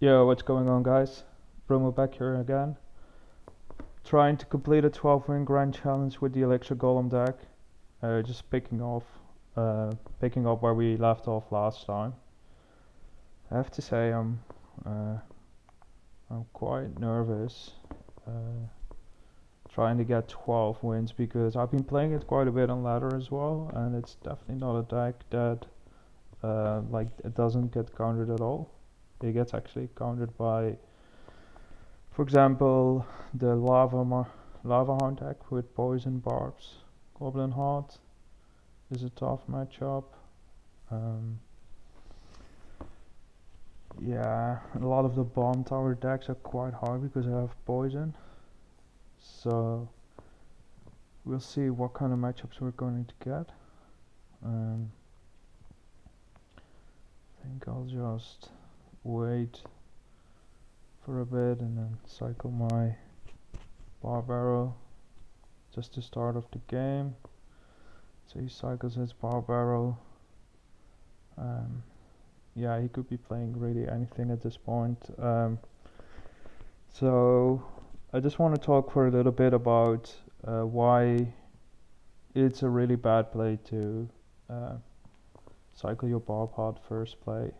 Yo, what's going on, guys? Bromo back here again. Trying to complete a 12-win grand challenge with the Elixer Golem deck. Just picking up where we left off last time. I have to say uh, I'm quite nervous trying to get 12 wins because I've been playing it quite a bit on ladder as well, and it's definitely not a deck that like it doesn't get countered at all. It gets actually countered by, for example, the lava hound deck with poison barbs. Goblin Heart is a tough matchup. Um, yeah, a lot of the bomb tower decks are quite hard because they have poison. So we'll see what kind of matchups we're going to get. I think I'll just wait for a bit and then cycle my Barbaro just to start off the game. So he cycles his Barbaro. Yeah, he could be playing really anything at this point. So I just want to talk for a little bit about why it's a really bad play to cycle your Bob Hot first play.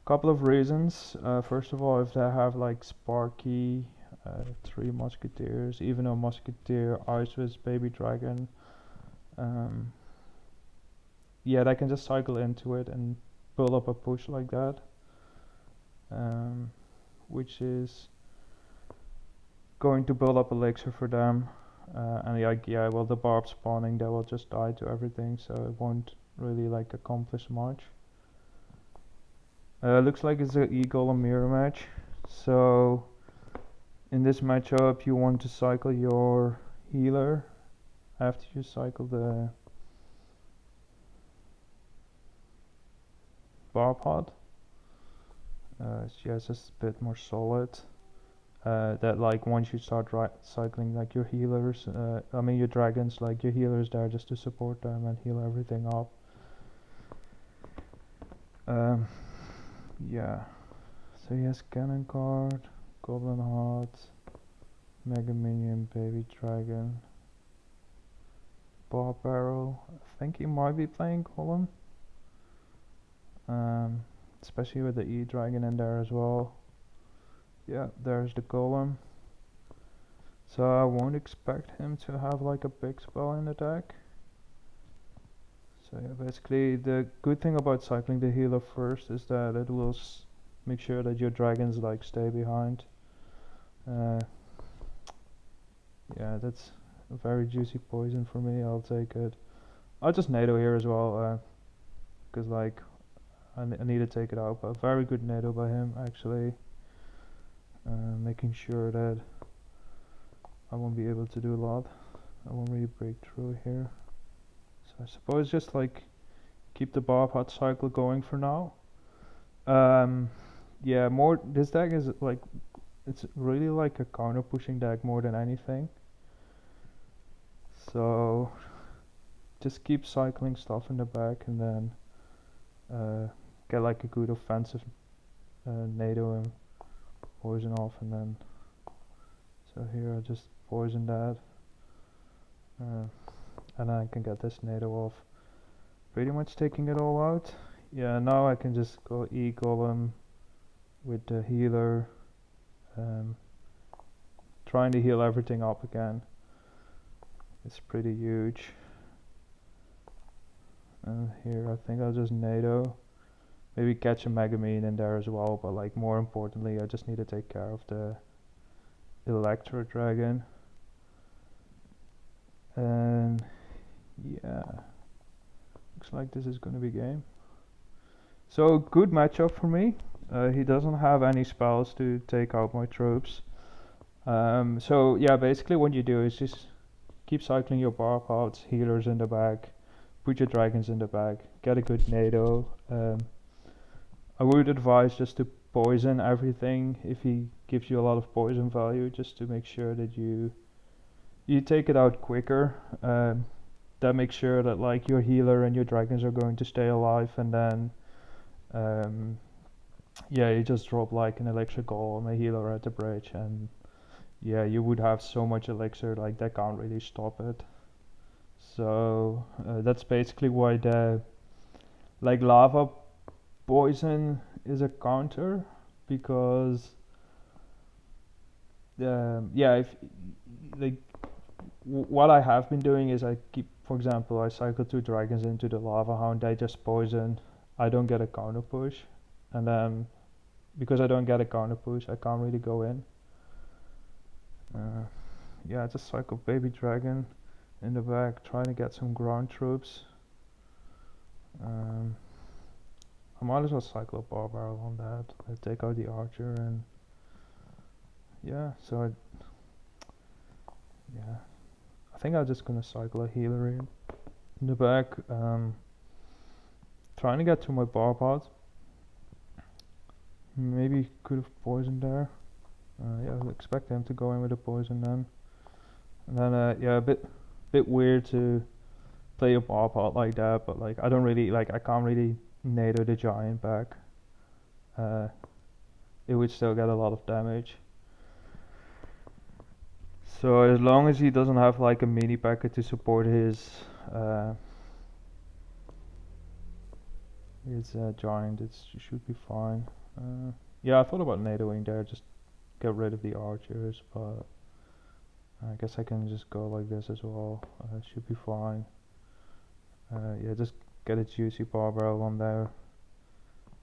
Couple of reasons. First of all, if they have like Sparky, 3 Musketeers, even a Musketeer, Icewiz, Baby Dragon, yeah, they can just cycle into it and build up a push like that, which is going to build up elixir for them. And like, yeah, well, the barb spawning, they will just die to everything, so it won't really like accomplish much. Looks like it's an E-Golem mirror match. So in this matchup, you want to cycle your healer after you cycle the Barb Pod. It's just a bit more solid. That like once you start cycling like your healers, I mean your dragons, like your healers there just to support them and heal everything up. Yeah. So he has Cannon Card, Goblin Heart, Mega Minion, Baby Dragon, Bob Barrel. I think he might be playing Golem. Especially with the E-Dragon in there as well. Yeah, there's the Golem. So I won't expect him to have like a big spell in the deck. So yeah, basically the good thing about cycling the healer first is that it will make sure that your dragons like stay behind. Yeah, that's a very juicy poison for me. I'll take it. I'll just NATO here as well, because like I need to take it out. But a very good NATO by him actually, making sure that I won't be able to do a lot. I won't really break through here. So I suppose just like keep the Bob Hot cycle going for now. Yeah, more this deck is like it's really like a counter pushing deck more than anything. So just keep cycling stuff in the back and then get like a good offensive NATO and poison off, and then so here I just poison that, and I can get this NATO off, pretty much taking it all out. Yeah, now I can just go E-Golem with the healer, trying to heal everything up again. It's pretty huge. And here I think I'll just NATO, maybe catch a Megamine in there as well, but like more importantly I just need to take care of the Electro Dragon. And yeah, looks like this is gonna be game. So good matchup for me. He doesn't have any spells to take out my troops. So yeah, basically what you do is just keep cycling your bar pods, healers in the back, put your dragons in the back, get a good NATO. I would advise just to poison everything if he gives you a lot of poison value, just to make sure that you take it out quicker. That makes sure that like your healer and your dragons are going to stay alive, and then yeah, you just drop like an Elixir Golem, a healer at the bridge, and yeah, you would have so much elixir, like that can't really stop it. So that's basically why the like lava poison is a counter, because yeah, if like what I have been doing is I keep, for example, I cycle 2 dragons into the lava hound, they just poison, I don't get a counter push, and then because I don't get a counter push, I can't really go in. Yeah, I just cycle baby dragon in the back, trying to get some ground troops. um, I might as well cycle a bar barrel on that. I take out the archer, and yeah, so yeah, I think I'm just gonna cycle a healer in the back, trying to get to my bar pot. Maybe could have poisoned there. Yeah, I would expect him to go in with a poison then. And then yeah, a bit weird to play a bar pot like that, but like I don't really like, I can't really NATO the giant back. Uh, it would still get a lot of damage. So as long as he doesn't have like a mini packet to support uh, his giant, it should be fine. Yeah, I thought about NATOing there, just get rid of the archers, but I guess I can just go like this as well. Should be fine. Yeah, just get a juicy bar barrel on there.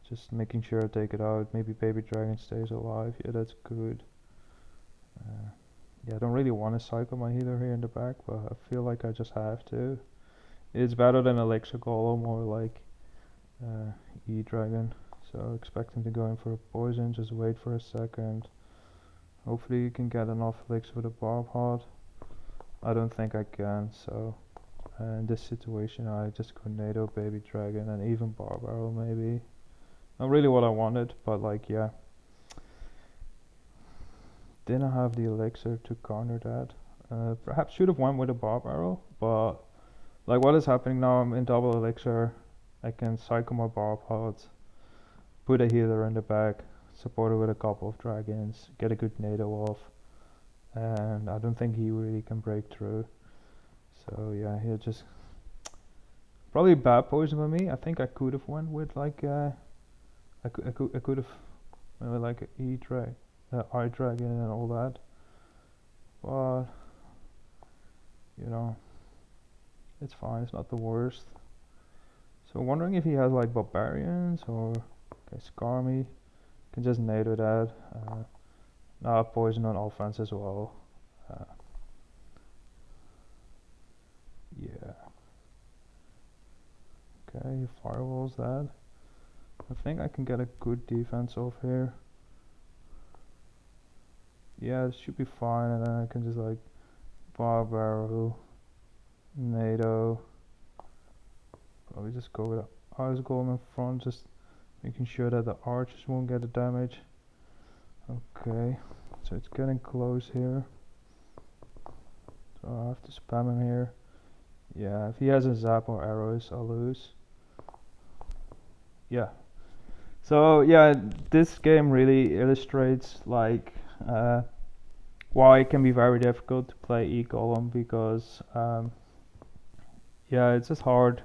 Just making sure I take it out. Maybe baby dragon stays alive. Yeah, that's good. Yeah, I don't really want to cycle my healer here in the back, but I feel like I just have to. It's better than Elixir Golem or like E-Dragon. So expect him to go in for a poison, just wait for a second. Hopefully you can get enough elixir with a bar pot. I don't think I can, so in this situation I just go NATO baby dragon and even bar barrel maybe. Not really what I wanted, but like yeah. Didn't have the elixir to counter that. Perhaps should have went with a bar barrel, but like what is happening now, I'm in double elixir. I can cycle my bar pods, put a healer in the back, support it with a couple of dragons, get a good NATO off, and I don't think he really can break through. So yeah, he'll just probably bad poison for me. I think I could have went with like I could have went with like a I dragon and all that, but you know, it's fine. It's not the worst. So wondering if he has like barbarians or okay, Skarmy. Can just NATO that. Now poison on offense as well. Uh, yeah. Okay, he firewalls that. I think I can get a good defense off here. Yeah, it should be fine, and then I can just like bar barrel, NATO. Probably just go with a Ice Golem in front, just making sure that the archers won't get the damage. Okay, so it's getting close here. So I have to spam him here. Yeah, if he has a zap or arrows, I'll lose. Yeah. So yeah, this game really illustrates like why it can be very difficult to play E-Golem, because yeah, it's just hard.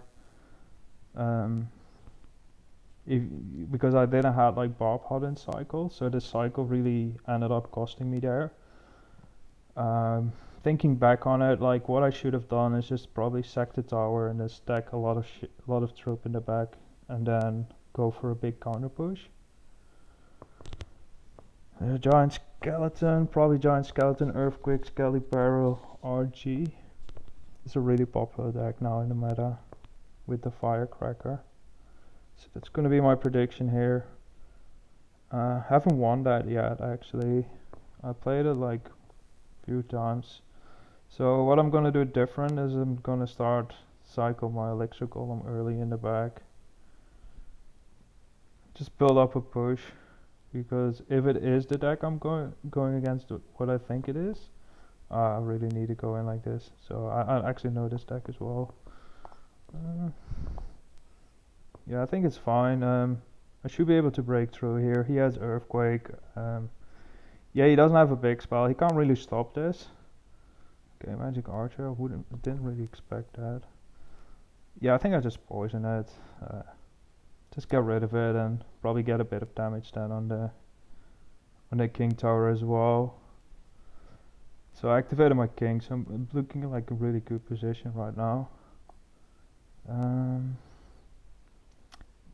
If because I didn't have like bar pot in cycle, so the cycle really ended up costing me there. Thinking back on it, like what I should have done is just probably sack the tower and then stack a lot of troop in the back, and then go for a big counter push. Giant skeleton, probably giant skeleton, earthquake, skelly barrel, RG. It's a really popular deck now in the meta with the firecracker. So that's gonna be my prediction here. Haven't won that yet actually. I played it like a few times. So what I'm gonna do different is I'm gonna start cycle my Elixir Golem early in the back. Just build up a push, because if it is the deck I'm going against what I think it is, I really need to go in like this. So I actually know this deck as well. Yeah, I think it's fine. I should be able to break through here. He has Earthquake. Yeah, he doesn't have a big spell. He can't really stop this. Okay, Magic Archer. Didn't really expect that. Yeah, I think I just poison it. Just get rid of it and probably get a bit of damage then on the King Tower as well. So I activated my King, so I'm looking at like a really good position right now.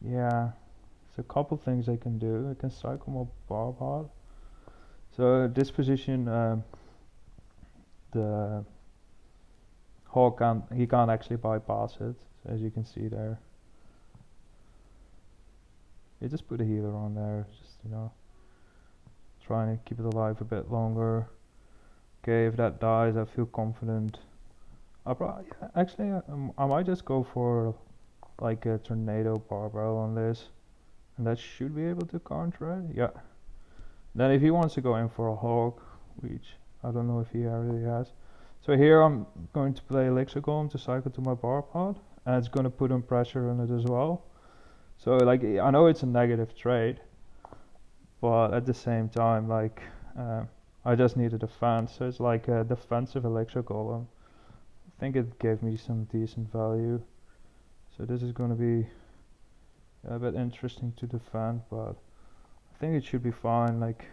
Yeah, so a couple things I can do. I can cycle my Barbard. So this position, the Hawk can't actually bypass it, as you can see there. You just put a healer on there, just trying to keep it alive a bit longer. Okay, if that dies, I feel confident. I might just go for like a Tornado Barbell on this, and that should be able to counter it. Yeah. Then if he wants to go in for a Hawk, which I don't know if he already has. So here I'm going to play Elixir Golem to cycle to my bar pod, and it's going to put on pressure on it as well. So like I know it's a negative trade, but at the same time I just need a defense. So it's like a defensive Elixir Golem. I think it gave me some decent value. So this is going to be a bit interesting to defend, but I think it should be fine. Like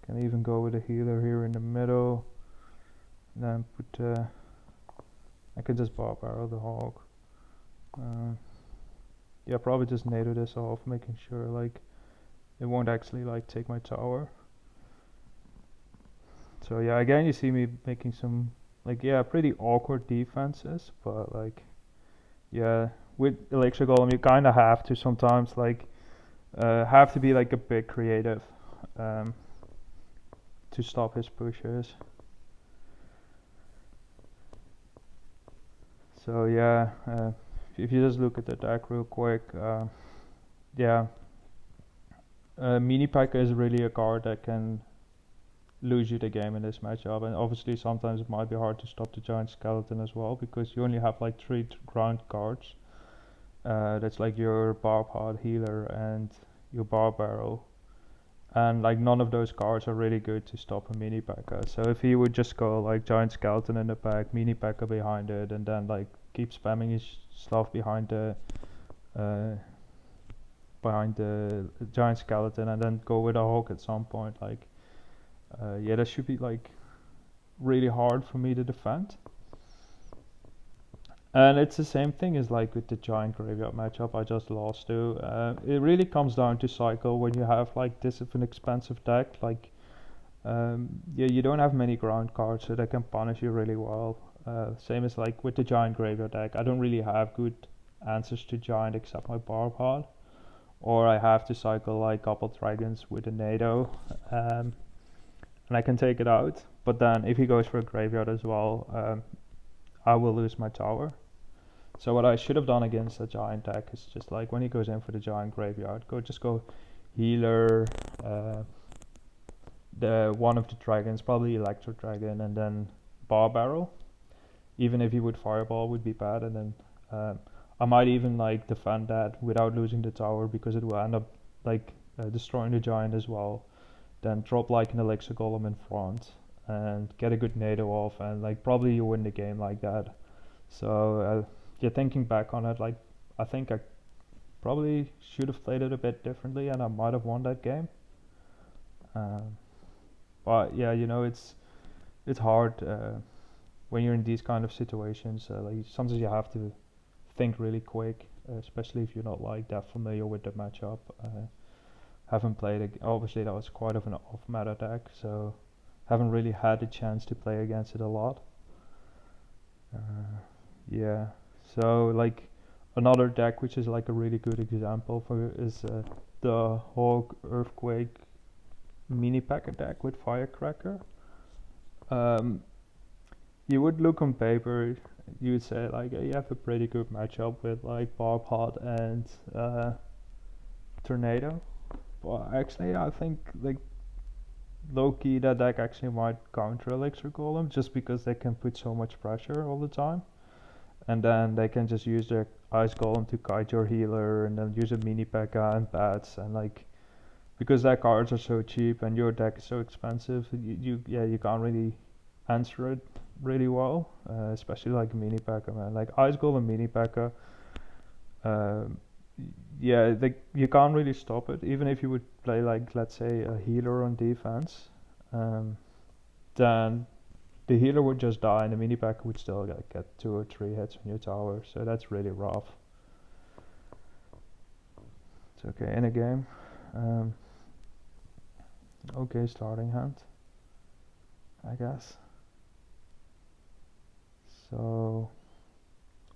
can even go with a healer here in the middle. Then put I can just bar barrel the Hawk. Yeah, probably just NATO this off, making sure like it won't actually like take my tower. So yeah, again you see me making some pretty awkward defenses, but like yeah, with Elixir Golem you kind of have to sometimes have to be like a bit creative to stop his pushes. So yeah, if you just look at the deck real quick, yeah, Mini P.E.K.K.A is really a card that can lose you the game in this matchup, and obviously sometimes it might be hard to stop the Giant Skeleton as well, because you only have like 3 ground cards. That's like your Bar Pod Healer and your Bar Barrel, and like none of those cards are really good to stop a Mini P.E.K.K.A. So if he would just go like Giant Skeleton in the back, Mini P.E.K.K.A behind it, and then like keep spamming his stuff behind the Giant Skeleton, and then go with a Hawk at some point, yeah, that should be like really hard for me to defend. And it's the same thing as like with the Giant Graveyard matchup I just lost to. It really comes down to cycle when you have like this of an expensive deck. Yeah, you don't have many ground cards, so they can punish you really well. Same as like with the Giant Graveyard deck. I don't really have good answers to Giant except my Bar Pod, or I have to cycle like couple dragons with a NATO, and I can take it out. But then if he goes for a Graveyard as well, I will lose my tower. So what I should have done against the Giant deck is just like when he goes in for the Giant Graveyard, go healer, the one of the dragons, probably Electro Dragon, and then Bar Barrel. Even if he would Fireball would be bad, and then I might even like defend that without losing the tower, because it will end up like destroying the Giant as well. Then drop like an Elixir Golem in front and get a good NATO off, and like probably you win the game like that. So yeah, thinking back on it, like I think I probably should have played it a bit differently, and I might have won that game. But yeah, it's hard when you're in these kind of situations. Like sometimes you have to think really quick, especially if you're not like that familiar with the matchup. Haven't played it. Obviously that was quite of an off meta deck, so haven't really had a chance to play against it a lot. Yeah, so like another deck which is like a really good example for is the Hawk Earthquake Mini P.E.K.K.A deck with Firecracker. You would look on paper, you would say like you have a pretty good matchup with like Bar Pod and Tornado. Well, actually, I think like low-key that deck actually might counter Elixir Golem, just because they can put so much pressure all the time. and then they can just use their Ice Golem to kite your healer, and then use a mini P.E.K.K.A. and bats, and like because their cards are so cheap and your deck is so expensive, you can't really answer it really well, especially like mini P.E.K.K.A. man. Like Ice Golem mini P.E.K.K.A. Yeah, you can't really stop it. Even if you would play like let's say a healer on defense, then the healer would just die and the mini P.E.K.K.A. would still get 2 or 3 hits on your tower. So that's really rough. It's okay in a game. Okay, starting hand, I guess. So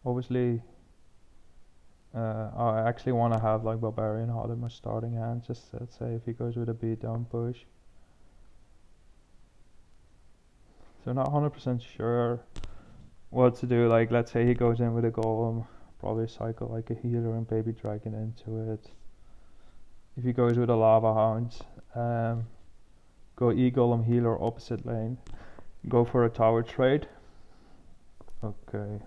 obviously I actually want to have like Barbarian Hard in my starting hand, just let's say if he goes with a beatdown push. So not 100% sure what to do. Like let's say he goes in with a golem, probably cycle like a healer and baby dragon into it. If he goes with a lava hound, go e-golem healer opposite lane, go for a tower trade. Okay,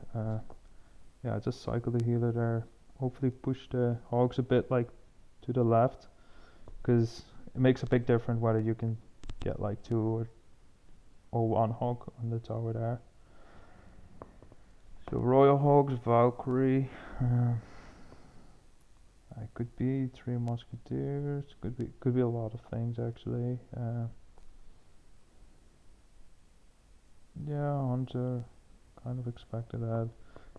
yeah, just cycle the healer there. Hopefully push the hogs a bit like to the left, because it makes a big difference whether you can get like 2 or 1 hog on the tower there. So Royal Hogs, Valkyrie, it could be 3 Musketeers, could be a lot of things actually. Yeah, Hunter, kind of expected that.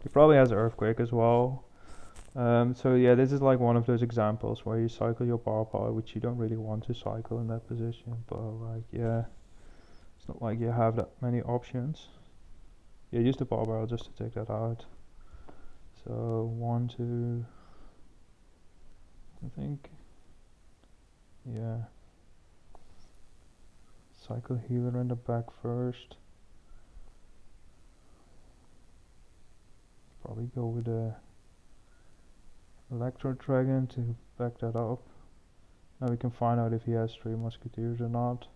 He probably has Earthquake as well. So yeah, this is like one of those examples where you cycle your bar power, which you don't really want to cycle in that position, but like yeah, it's not like you have that many options. Yeah, use the bar barrel just to take that out. So 1, 2, I think, yeah. Cycle healer in the back first. Probably go with a Electro Dragon to back that up. Now we can find out if he has 3 Musketeers or not.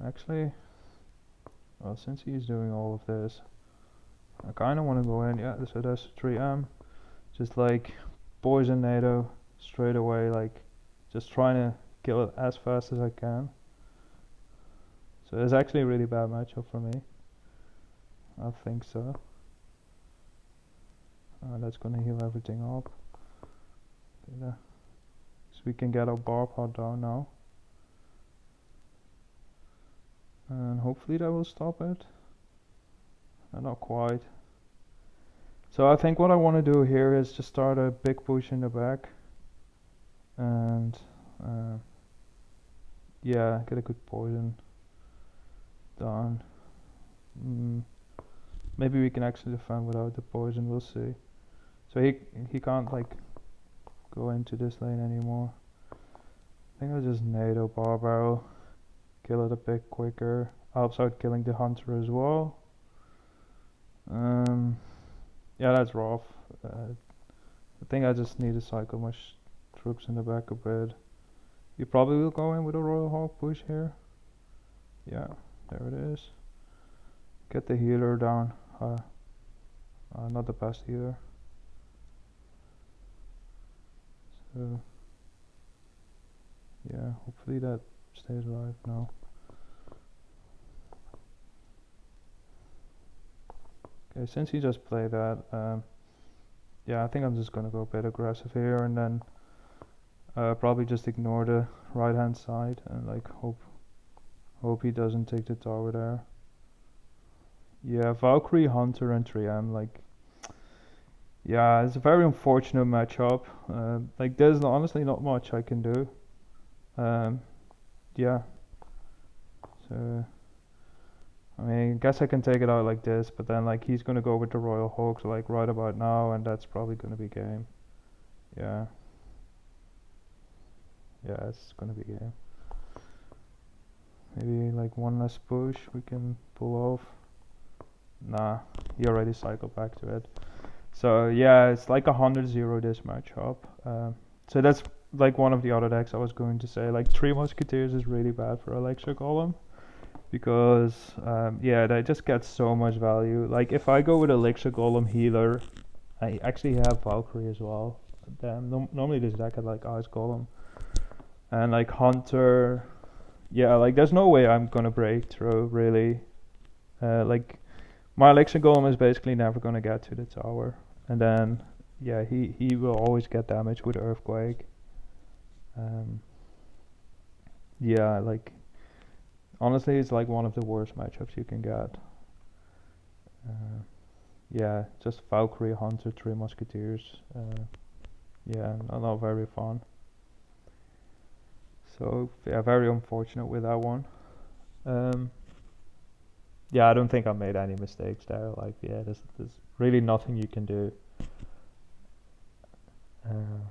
Actually, well, since he's doing all of this, I kind of want to go in. Yeah, so that's 3M. Just like poison NATO straight away, like just trying to kill it as fast as I can. So it's actually a really bad matchup for me. I think so. That's gonna heal everything up. Okay, so we can get our bar pod down now. And hopefully that will stop it. Not quite. So I think what I want to do here is just start a big push in the back. And yeah, get a good poison down. Maybe we can actually defend without the poison, we'll see. So he can't like go into this lane anymore. I think I'll just NATO bar barrel, kill it a bit quicker. Helps out killing the hunter as well. Yeah, that's rough. I think I just need to cycle my troops in the back a bit. You probably will go in with a Royal Hawk push here. Yeah, there it is. Get the healer down. Not the best healer. So yeah, hopefully that stays alive now. Okay, since he just played that, yeah, I think I'm just gonna go a bit aggressive here and then probably just ignore the right hand side and like hope he doesn't take the tower there. Yeah, Valkyrie, Hunter and 3M, like yeah, it's a very unfortunate matchup. Like there's honestly not much I can do. Yeah, so I mean, I guess I can take it out like this, but then like he's gonna go with the Royal Hawks like right about now, and that's probably gonna be game. Yeah. Yeah, it's gonna be game. Maybe like one less push we can pull off. Nah, he already cycled back to it. So yeah, it's like 100-0 this matchup. So that's like one of the other decks I was going to say. Like 3 Musketeers is really bad for Elixer Golem, because yeah, they just get so much value. Like if I go with Elixir Golem healer, I actually have Valkyrie as well. Then normally this deck had like Ice Golem and like Hunter. Yeah, like there's no way I'm gonna break through really. Like my Elixir Golem is basically never gonna get to the tower, and then yeah, he will always get damage with Earthquake. Um, yeah, like honestly, it's like one of the worst matchups you can get. Uh, yeah, just Valkyrie, Hunter, Three Musketeers. Yeah, not very fun. So yeah, very unfortunate with that one. Um, yeah, I don't think I made any mistakes there. Like yeah, there's really nothing you can do. Uh,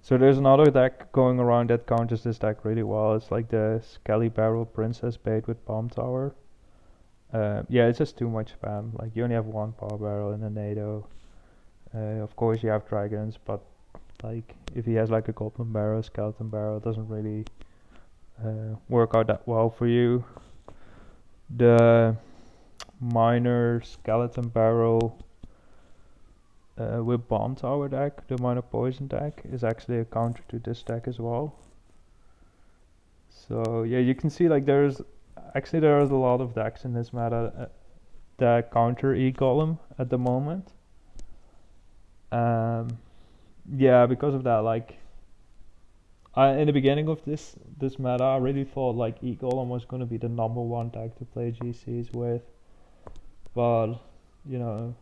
so there's another deck going around that counters this deck really well. It's like the Skelly Barrel Princess bait with Bomb Tower. Yeah, it's just too much spam. Like you only have one power barrel and a NATO. Of course you have dragons, but like if he has like a goblin barrel, skeleton barrel, it doesn't really work out that well for you. The minor skeleton barrel with bomb tower deck, the minor poison deck, is actually a counter to this deck as well. So yeah, you can see like there's a lot of decks in this meta that counter E-Golem at the moment. Yeah, because of that, like in the beginning of this meta, I really thought like E-Golem was gonna be the number one deck to play GCs with, but you know,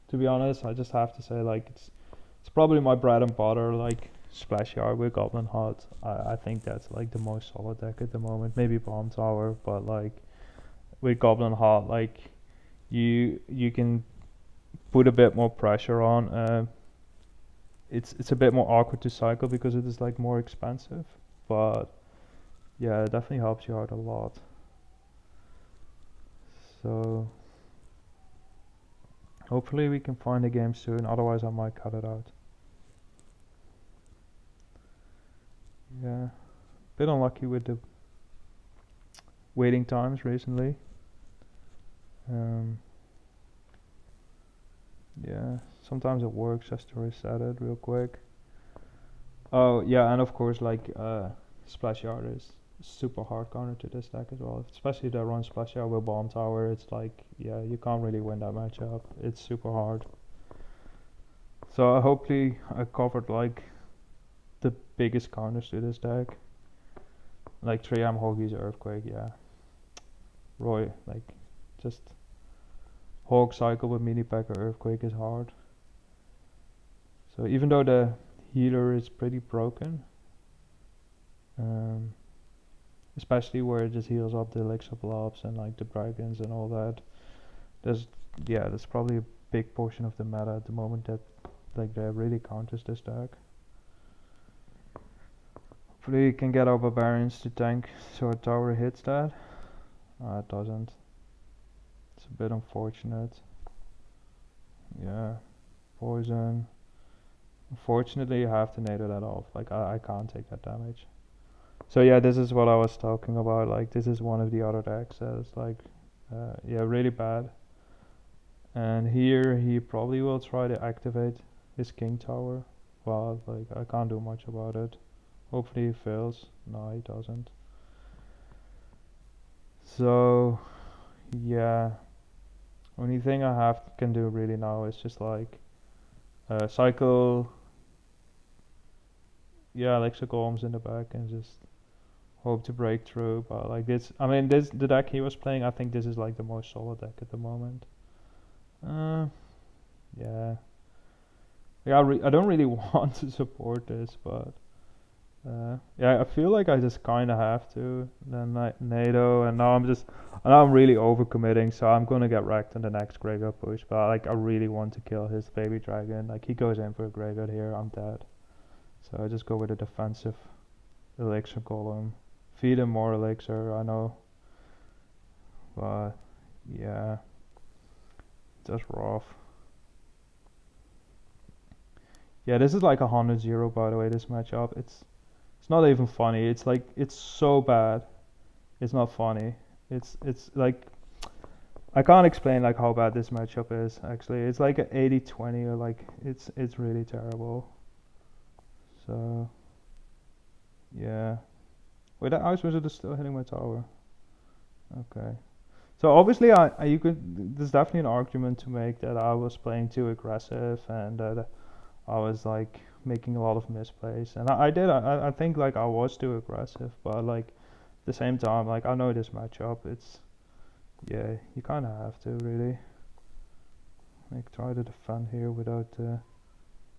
to be honest, I just have to say like it's probably my bread and butter. Like Splash Yard with Goblin Hut, I think that's like the most solid deck at the moment. Maybe Bomb Tower, but like with Goblin Hut, like you can put a bit more pressure on. It's a bit more awkward to cycle because it is like more expensive, but yeah, it definitely helps you out a lot. So hopefully we can find a game soon, otherwise I might cut it out. Yeah, bit unlucky with the waiting times recently. Um, yeah, sometimes it works just to reset it real quick. Oh yeah, and of course like Splash Yard is super hard counter to this deck as well. Especially the run Splash Yard with Bomb Tower. It's like yeah, you can't really win that matchup. It's super hard. So hopefully I covered like the biggest counters to this deck. Like 3M Hoggy's Earthquake, yeah. Roy, like just Hog Cycle with Mini Packer Earthquake is hard. So even though the healer is pretty broken, um, especially where it just heals up the Elixir Blobs and like the dragons and all that, there's yeah, there's probably a big portion of the meta at the moment that like they really counters this deck. Hopefully you can get our barbarians to tank so our tower hits that. It doesn't. It's a bit unfortunate. Yeah, poison. Unfortunately, you have to NATO that off. Like I can't take that damage. So yeah, this is what I was talking about. Like this is one of the other decks that is like, yeah, really bad. And here he probably will try to activate his king tower. Well, like I can't do much about it. Hopefully he fails. No, he doesn't. So yeah, only thing I can do really now is just like cycle. Yeah, Elixir Golems in the back and just hope to break through. But like this, I mean, the deck he was playing. I think this is like the most solid deck at the moment. Yeah. Yeah, I don't really want to support this, but yeah, I feel like I just kind of have to. Then NATO, and now I'm really overcommitting, so I'm gonna get wrecked in the next graveyard push. But like, I really want to kill his baby dragon. Like, he goes in for a graveyard here, I'm dead. So I just go with a defensive Elixir Golem. Feed him more Elixir, I know. But yeah, just rough. Yeah, this is like 100-0 by the way, this matchup. It's not even funny. It's like it's so bad. It's not funny. It's like I can't explain like how bad this matchup is actually. It's like an 80-20 or like it's really terrible. So yeah. Wait, that ice wizard is still hitting my tower. Okay. So obviously, you could. There's definitely an argument to make that I was playing too aggressive and that I was like making a lot of misplays, and I did. I think like I was too aggressive, but like at the same time, like I know this matchup. It's yeah, you kind of have to really like try to defend here without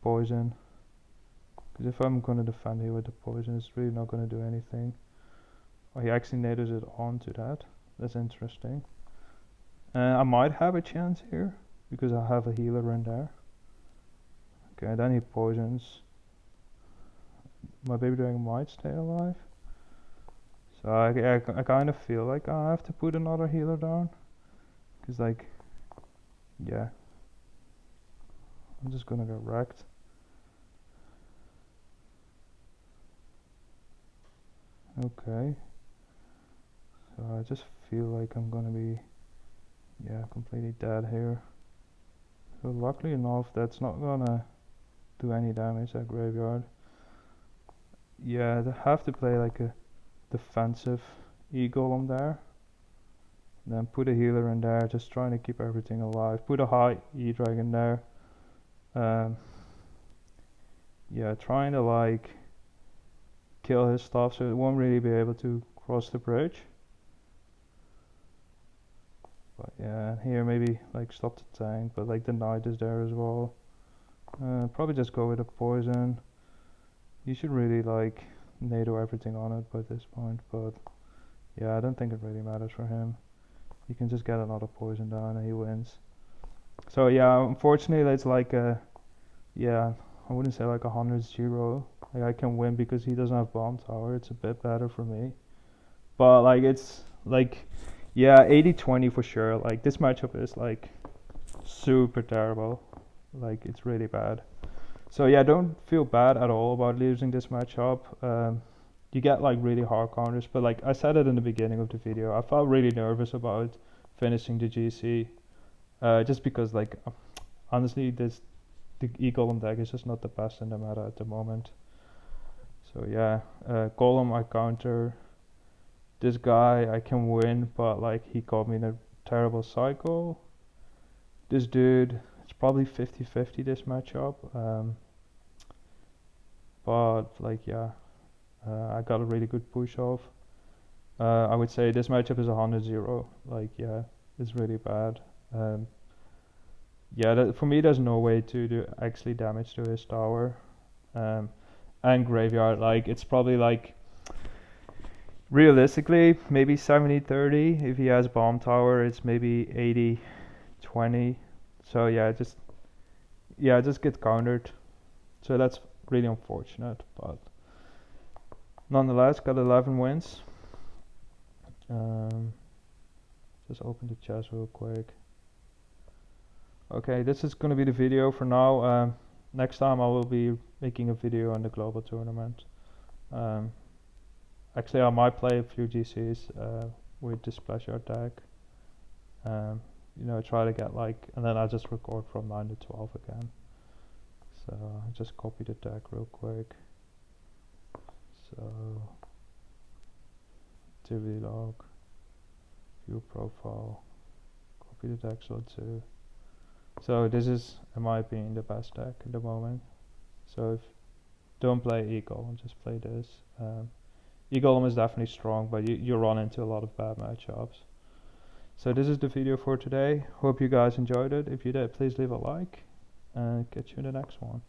poison. Because if I'm gonna defend here with the poison, it's really not gonna do anything. Oh, he actually naders it onto that. That's interesting. I might have a chance here because I have a healer in there. Okay, then he poisons. My baby dragon might stay alive. So I kind of feel like I have to put another healer down. Because like, yeah. I'm just gonna get wrecked. Okay. So I just feel like I'm gonna be, yeah, completely dead here. So luckily enough, that's not gonna do any damage at graveyard. Yeah, they have to play like a defensive E-Golem there. Then put a healer in there, just trying to keep everything alive. Put a high E-Dragon there. Yeah, trying to like kill his stuff so it won't really be able to cross the bridge. But yeah, here maybe like stop the tank, but like the knight is there as well. Probably just go with a poison. You should really like NATO everything on it by this point, but yeah, I don't think it really matters for him. You can just get another poison down and he wins. So yeah, unfortunately it's like a, yeah, I wouldn't say like 100-0. Like I can win because he doesn't have bomb tower. It's a bit better for me. But like it's like, yeah, 80-20 for sure. Like this matchup is like super terrible. Like it's really bad. So yeah, don't feel bad at all about losing this matchup. You get like really hard counters, but like I said it in the beginning of the video, I felt really nervous about finishing the GC, just because like honestly the E-Golem deck is just not the best in the meta at the moment. So yeah, Golem I counter. This guy I can win, but like he caught me in a terrible cycle. This dude, it's probably 50-50 this matchup. But like yeah, I got a really good push off. I would say this matchup is 100-0. Like yeah, it's really bad. Yeah, for me there's no way to do actually damage to his tower. And graveyard, like it's probably like realistically maybe 70-30. If he has bomb tower, it's maybe 80-20. So yeah, just get countered. So that's really unfortunate, but nonetheless got 11 wins. Just open the chest real quick. Okay, this is gonna be the video for now. Next time I will be making a video on the global tournament. Actually I might play a few GCs with this pleasure deck. You know, try to get like, and then I'll just record from 9 to 12 again. So I'll just copy the deck real quick. So activity log, view profile, copy the deck slot 2. So this is, in my opinion, the best deck at the moment. So if don't play E-Golem, just play this. E-Golem is definitely strong, but you run into a lot of bad matchups. So this is the video for today. Hope you guys enjoyed it. If you did, please leave a like and catch you in the next one.